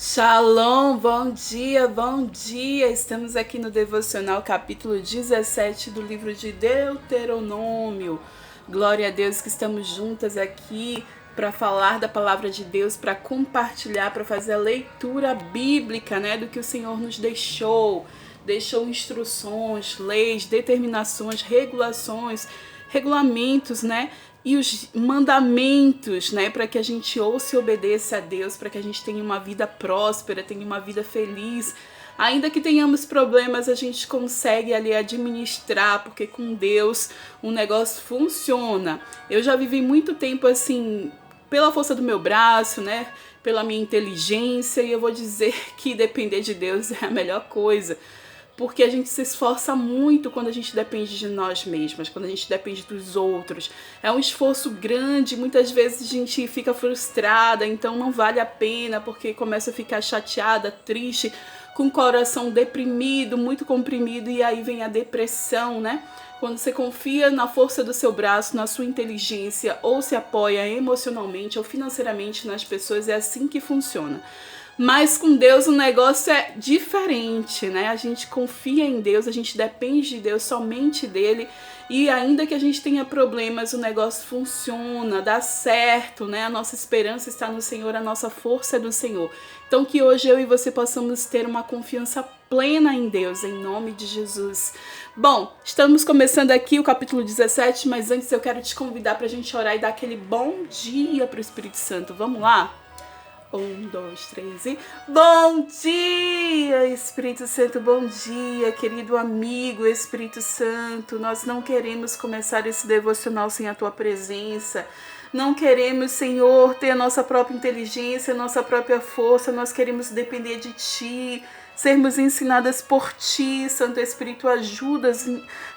Shalom, bom dia, bom dia! Estamos aqui no Devocional capítulo 17 do livro de Deuteronômio. Glória a Deus que estamos juntas aqui para falar da palavra de Deus, para compartilhar, para fazer a leitura bíblica, do que o Senhor nos deixou. Deixou instruções, leis, determinações, regulações, regulamentos, e os mandamentos, para que a gente ouça e obedeça a Deus, para que a gente tenha uma vida próspera, tenha uma vida feliz. Ainda que tenhamos problemas, a gente consegue ali administrar, porque com Deus o negócio funciona. Eu já vivi muito tempo assim, pela força do meu braço, pela minha inteligência, e eu vou dizer que depender de Deus é a melhor coisa. Porque a gente se esforça muito quando a gente depende de nós mesmas, quando a gente depende dos outros. É um esforço grande, muitas vezes a gente fica frustrada, então não vale a pena, porque começa a ficar chateada, triste, com o coração deprimido, muito comprimido, e aí vem a depressão, Quando você confia na força do seu braço, na sua inteligência, ou se apoia emocionalmente ou financeiramente nas pessoas, é assim que funciona. Mas com Deus o negócio é diferente, A gente confia em Deus, a gente depende de Deus, somente dele. E ainda que a gente tenha problemas, o negócio funciona, dá certo, A nossa esperança está no Senhor, a nossa força é do Senhor. Então que hoje eu e você possamos ter uma confiança plena em Deus, em nome de Jesus. Bom, estamos começando aqui o capítulo 17, mas antes eu quero te convidar para a gente orar e dar aquele bom dia para o Espírito Santo. Vamos lá? 1, 2, 3 e... Bom dia, Espírito Santo, bom dia, querido amigo Espírito Santo. Nós não queremos começar esse devocional sem a Tua presença. Não queremos, Senhor, ter a nossa própria inteligência, a nossa própria força. Nós queremos depender de Ti, sermos ensinadas por Ti. Santo Espírito,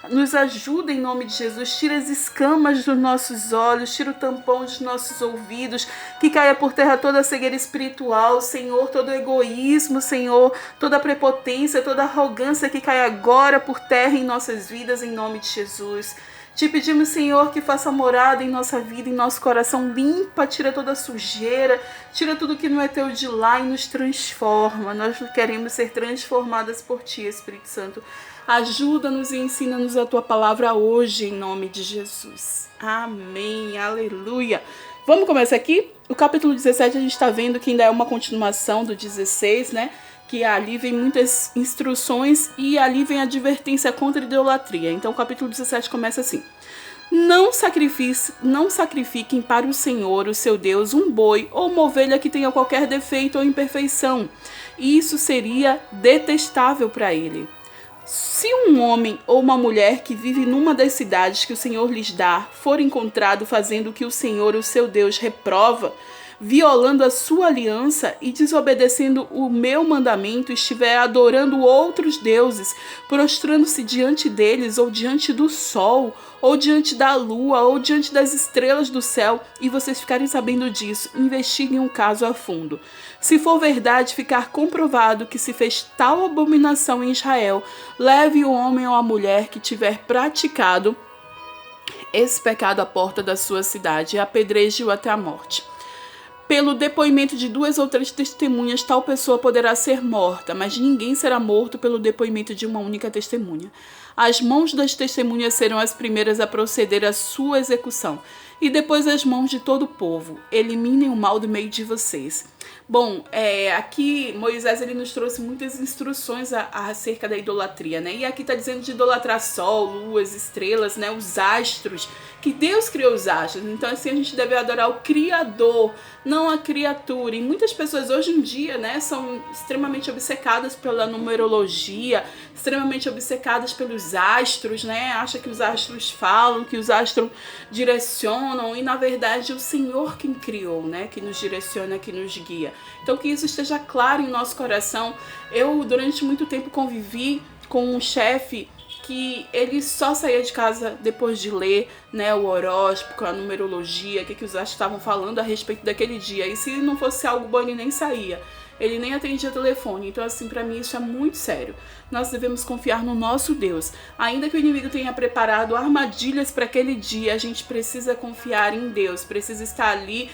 nos ajuda em nome de Jesus. Tira as escamas dos nossos olhos, tira o tampão dos nossos ouvidos, que caia por terra toda a cegueira espiritual, Senhor, todo o egoísmo, Senhor, toda a prepotência, toda a arrogância que caia agora por terra em nossas vidas, em nome de Jesus. Te pedimos, Senhor, que faça morada em nossa vida, em nosso coração, limpa, tira toda a sujeira, tira tudo que não é teu de lá e nos transforma. Nós queremos ser transformadas por Ti, Espírito Santo. Ajuda-nos e ensina-nos a Tua palavra hoje, em nome de Jesus. Amém, aleluia. Vamos começar aqui? O capítulo 17 a gente está vendo que ainda é uma continuação do 16, que ali vem muitas instruções e ali vem a advertência contra a idolatria. Então o capítulo 17 começa assim: Não sacrifiquem para o Senhor, o seu Deus, um boi ou uma ovelha que tenha qualquer defeito ou imperfeição. Isso seria detestável para ele. Se um homem ou uma mulher que vive numa das cidades que o Senhor lhes dá for encontrado fazendo o que o Senhor, o seu Deus, reprova, violando a sua aliança e desobedecendo o meu mandamento, estiver adorando outros deuses, prostrando-se diante deles, ou diante do sol, ou diante da lua, ou diante das estrelas do céu, e vocês ficarem sabendo disso, investiguem o caso a fundo. Se for verdade ficar comprovado que se fez tal abominação em Israel, leve o homem ou a mulher que tiver praticado esse pecado à porta da sua cidade e apedreje-o até a morte. Pelo depoimento de 2 ou 3 testemunhas, tal pessoa poderá ser morta, mas ninguém será morto pelo depoimento de uma única testemunha. As mãos das testemunhas serão as primeiras a proceder à sua execução, e depois as mãos de todo o povo. Eliminem o mal do meio de vocês. Bom, aqui Moisés ele nos trouxe muitas instruções acerca da idolatria, E aqui está dizendo de idolatrar sol, luas, estrelas, os astros, que Deus criou os astros. Então assim a gente deve adorar o Criador, não a criatura. E muitas pessoas hoje em dia, são extremamente obcecadas pela numerologia, extremamente obcecadas pelos astros, Acha que os astros falam, que os astros direcionam, e na verdade é o Senhor quem criou, que nos direciona, que nos guia. Então que isso esteja claro em nosso coração. Eu durante muito tempo convivi com um chefe que ele só saía de casa depois de ler, o horóscopo, a numerologia, o que os astros estavam falando a respeito daquele dia. E se não fosse algo bom, ele nem saía. ele nem atendia telefone. Então, assim, para mim isso é muito sério. Nós devemos confiar no nosso Deus. Ainda que o inimigo tenha preparado armadilhas para aquele dia, a gente precisa confiar em Deus, precisa estar ali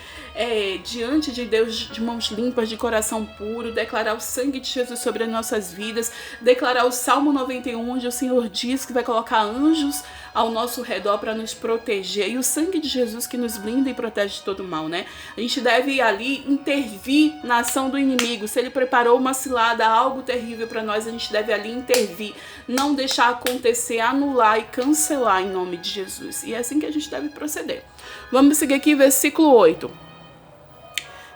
diante de Deus de mãos limpas, de coração puro, declarar o sangue de Jesus sobre as nossas vidas, declarar o Salmo 91, onde o Senhor diz que vai colocar anjos ao nosso redor para nos proteger, e o sangue de Jesus que nos blinda e protege de todo mal, né? A gente deve ir ali intervir na ação do inimigo. Se ele preparou uma cilada, algo terrível para nós, a gente deve ali intervir, não deixar acontecer, anular e cancelar em nome de Jesus. E é assim que a gente deve proceder. Vamos seguir aqui, versículo 8.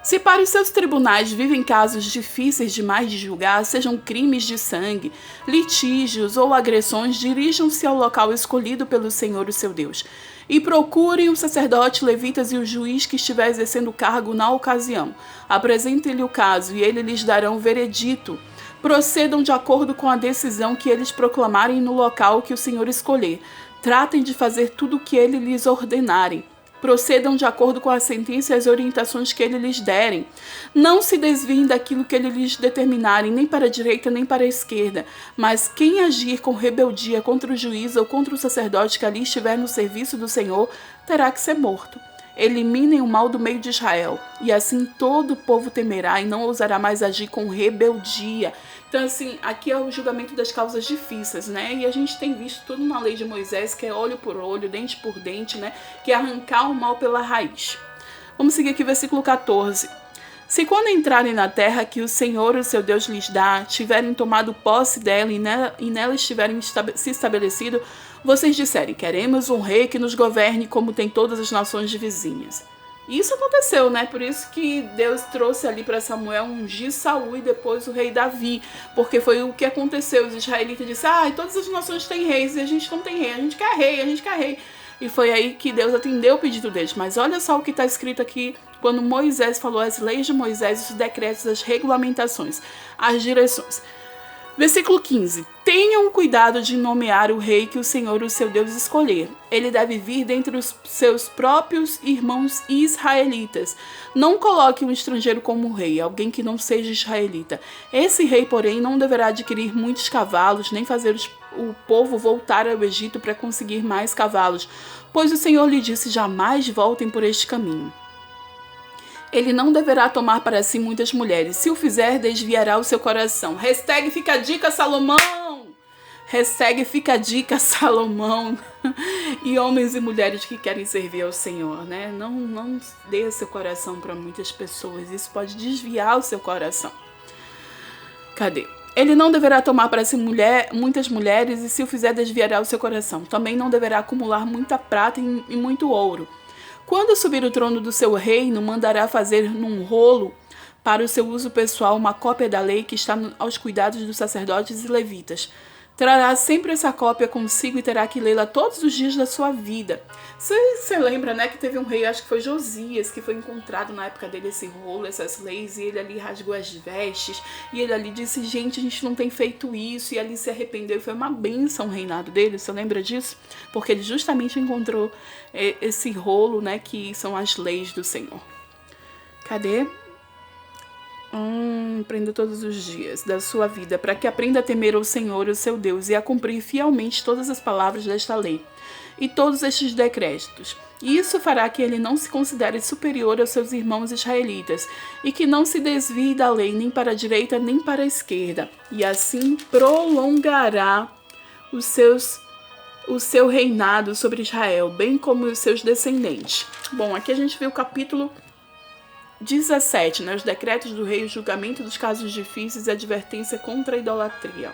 Se para os seus tribunais vivem casos difíceis demais de julgar, sejam crimes de sangue, litígios ou agressões, dirijam-se ao local escolhido pelo Senhor, o seu Deus, e procurem o sacerdote, levitas e o juiz que estiver exercendo o cargo na ocasião. Apresentem-lhe o caso e ele lhes dará um veredito. Procedam de acordo com a decisão que eles proclamarem no local que o Senhor escolher. Tratem de fazer tudo o que ele lhes ordenarem. Procedam de acordo com a sentença e as orientações que ele lhes derem. Não se desviem daquilo que ele lhes determinarem, nem para a direita nem para a esquerda. Mas quem agir com rebeldia contra o juiz ou contra o sacerdote que ali estiver no serviço do Senhor, terá que ser morto. Eliminem o mal do meio de Israel, e assim todo o povo temerá e não ousará mais agir com rebeldia. Então, assim, aqui é o julgamento das causas difíceis, né? E a gente tem visto tudo na lei de Moisés, que é olho por olho, dente por dente, né? Que é arrancar o mal pela raiz. Vamos seguir aqui, versículo 14. Se quando entrarem na terra que o Senhor, o seu Deus, lhes dá, tiverem tomado posse dela e nela estiverem se estabelecido, vocês disserem, queremos um rei que nos governe como tem todas as nações de vizinhas. Isso aconteceu, né? Por isso que Deus trouxe ali para Samuel ungir Saul e depois o rei Davi, porque foi o que aconteceu. Os israelitas disseram, todas as nações têm reis e a gente não tem rei, a gente quer rei, a gente quer rei. E foi aí que Deus atendeu o pedido deles. Mas olha só o que está escrito aqui, quando Moisés falou as leis de Moisés, os decretos, as regulamentações, as direções. Versículo 15. Tenham cuidado de nomear o rei que o Senhor, o seu Deus, escolher. Ele deve vir dentre os seus próprios irmãos israelitas. Não coloque um estrangeiro como rei, alguém que não seja israelita. Esse rei, porém, não deverá adquirir muitos cavalos, nem fazer o povo voltar ao Egito para conseguir mais cavalos, pois o Senhor lhe disse, jamais voltem por este caminho. Ele não deverá tomar para si muitas mulheres. Se o fizer, desviará o seu coração. Hashtag fica a dica, Salomão! Hashtag fica a dica, Salomão! E homens e mulheres que querem servir ao Senhor, né? Não dê seu coração para muitas pessoas. Isso pode desviar o seu coração. Cadê? Ele não deverá tomar para si muitas mulheres e se o fizer, desviará o seu coração. Também não deverá acumular muita prata e muito ouro. Quando subir o trono do seu reino, mandará fazer num rolo para o seu uso pessoal uma cópia da lei que está aos cuidados dos sacerdotes e levitas. Trará sempre essa cópia consigo e terá que lê-la todos os dias da sua vida. Você lembra, né, que teve um rei, acho que foi Josias, que foi encontrado na época dele esse rolo, essas leis, e ele ali rasgou as vestes, e ele ali disse, gente, a gente não tem feito isso, e ali se arrependeu, e foi uma bênção o reinado dele, você lembra disso? Porque ele justamente encontrou esse rolo, né, que são as leis do Senhor. Cadê? Aprenda todos os dias da sua vida, para que aprenda a temer ao Senhor, o seu Deus, e a cumprir fielmente todas as palavras desta lei e todos estes decretos. E isso fará que ele não se considere superior aos seus irmãos israelitas, e que não se desvie da lei nem para a direita nem para a esquerda, e assim prolongará o seu reinado sobre Israel, bem como os seus descendentes. Bom, aqui a gente vê o capítulo 17, né? Os decretos do rei, o julgamento dos casos difíceis e a advertência contra a idolatria.